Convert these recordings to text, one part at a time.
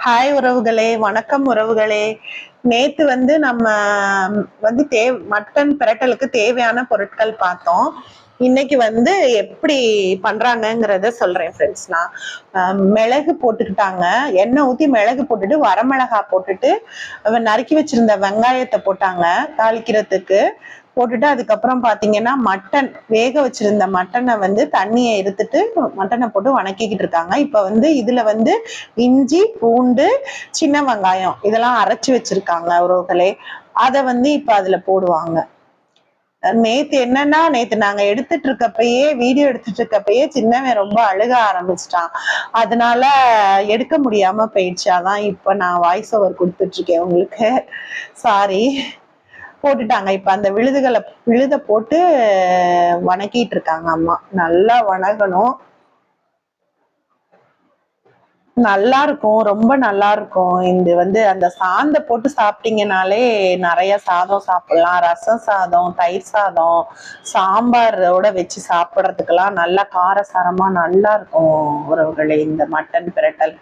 Hi உறவுகளே, வணக்கம் உறவுகளே. நேத்து நம்ம மட்டன் பிரட்டலுக்கு தேவையான பொருட்கள் பார்த்தோம். இன்னைக்கு எப்படி பண்றாங்கங்கிறத சொல்றேன் ஃப்ரெண்ட்ஸ். நான் மிளகு போட்டுக்கிட்டாங்க, எண்ணெய் ஊத்தி மிளகு போட்டுட்டு வரமிளகா போட்டுட்டு நறுக்கி வச்சிருந்த வெங்காயத்தை போட்டாங்க தாளிக்கிறதுக்கு. போட்டுட்டு அதுக்கப்புறம் பாத்தீங்கன்னா மட்டன் வேக வச்சிருந்த மட்டனை தண்ணியை எடுத்துட்டு மட்டனை போட்டு வணக்கிக்கிட்டு இருக்காங்க. இப்ப இதுல இஞ்சி பூண்டு சின்ன வெங்காயம் இதெல்லாம் அரைச்சு வச்சிருக்காங்க உறவுகளே. அத இப்ப அதுல போடுவாங்க. நேத்து நாங்க வீடியோ எடுத்துட்டு இருக்கப்பயே சின்னவன் ரொம்ப அழுக ஆரம்பிச்சிட்டான். அதனால எடுக்க முடியாம போயிடுச்சு. அதான் இப்ப நான் வாய்ஸ் ஓவர் கொடுத்துட்டு இருக்கேன் உங்களுக்கு. சாரி. போட்டுட்டாங்க. இப்ப அந்த விழுத போட்டு வணக்கிட்டு இருக்காங்க அம்மா. நல்லா வணங்கணும். நல்லா இருக்கும், ரொம்ப நல்லா இருக்கும். இது அந்த சாந்த போட்டு சாப்பிட்டீங்கனாலே நிறைய சாதம் சாப்பிடலாம். ரசம் சாதம், தயிர் சாதம், சாம்பாரோட வச்சு சாப்பிட்றதுக்கெல்லாம் நல்லா காரசாரமா நல்லா இருக்கும் உறவுகளே. இந்த மட்டன் பிரட்டல்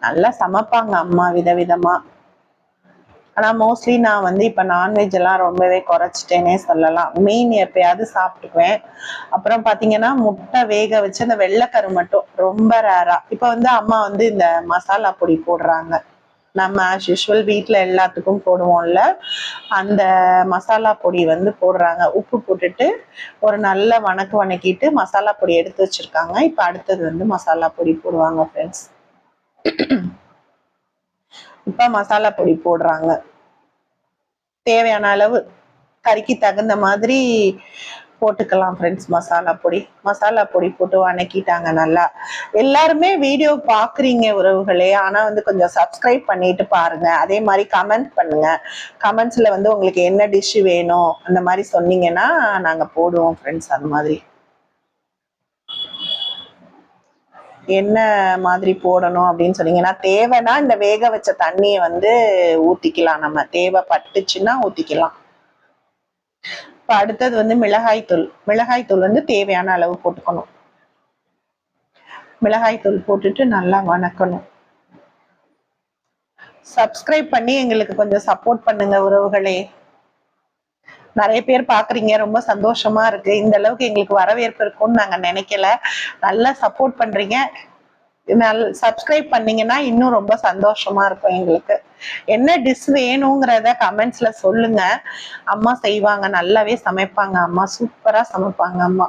நல்லா சமைப்பாங்க அம்மா விதவிதமா. ஆனா மோஸ்ட்லி நான் இப்ப நான்வெஜ் எல்லாம் ரொம்பவே குறைச்சிட்டேனே சொல்லலாம். மீன் எப்பயாவது சாப்பிட்டுக்குவேன். அப்புறம் பாத்தீங்கன்னா முட்டை வேக வச்சு அந்த வெள்ளைக்கரு மட்டும் ரொம்ப ரேரா. இப்ப அம்மா இந்த மசாலா பொடி போடுறாங்க. நம்ம ஆஸ் யூஷுவல் வீட்டுல எல்லாத்துக்கும் போடுவோம்ல, அந்த மசாலா பொடி போடுறாங்க. உப்பு போட்டுட்டு ஒரு நல்ல வணக்கிட்டு மசாலா பொடி எடுத்து வச்சிருக்காங்க. இப்ப அடுத்தது மசாலா பொடி போடுவாங்க ஃப்ரெண்ட்ஸ். இப்ப மசாலா பொடி போடுறாங்க. தேவையான அளவு கறிக்கு தகுந்த மாதிரி போட்டுக்கலாம் ஃப்ரெண்ட்ஸ். மசாலா பொடி போட்டு வணக்கிட்டாங்க நல்லா. எல்லாருமே வீடியோ பாக்குறீங்க உறவுகளே. ஆனா கொஞ்சம் சப்ஸ்கிரைப் பண்ணிட்டு பாருங்க. அதே மாதிரி கமெண்ட் பண்ணுங்க. கமெண்ட்ஸ்ல உங்களுக்கு என்ன டிஷ் வேணும் அந்த மாதிரி சொன்னீங்கன்னா நாங்க போடுவோம் ஃப்ரெண்ட்ஸ். அந்த மாதிரி என்ன மாதிரி போடணும் அப்படின்னு சொன்னீங்கன்னா, தேவைன்னா இந்த வேக வச்ச தண்ணியை ஊத்திக்கலாம். நம்ம தேவைப்பட்டுச்சுன்னா ஊத்திக்கலாம். இப்ப அடுத்தது மிளகாய் தூள் தேவையான அளவு போட்டுக்கணும். மிளகாய் தூள் போட்டுட்டு நல்லா வணக்கணும். சப்ஸ்கிரைப் பண்ணி எங்களுக்கு கொஞ்சம் சப்போர்ட் பண்ணுங்க உறவுகளே. நிறைய பேர் பாக்குறீங்க, ரொம்ப சந்தோஷமா இருக்கு. இந்த அளவுக்கு எங்களுக்கு வரவேற்பு இருக்கும்னு நாங்க நினைக்கல. நல்லா சப்போர்ட் பண்றீங்க. சப்ஸ்கிரைப் பண்ணீங்கன்னா இன்னும் ரொம்ப சந்தோஷமா இருக்கும் எங்களுக்கு. என்ன டிஷ் வேணுங்கிறத கமெண்ட்ஸ்ல சொல்லுங்க. அம்மா செய்வாங்க, நல்லாவே சமைப்பாங்க அம்மா. சூப்பரா சமைப்பாங்க அம்மா.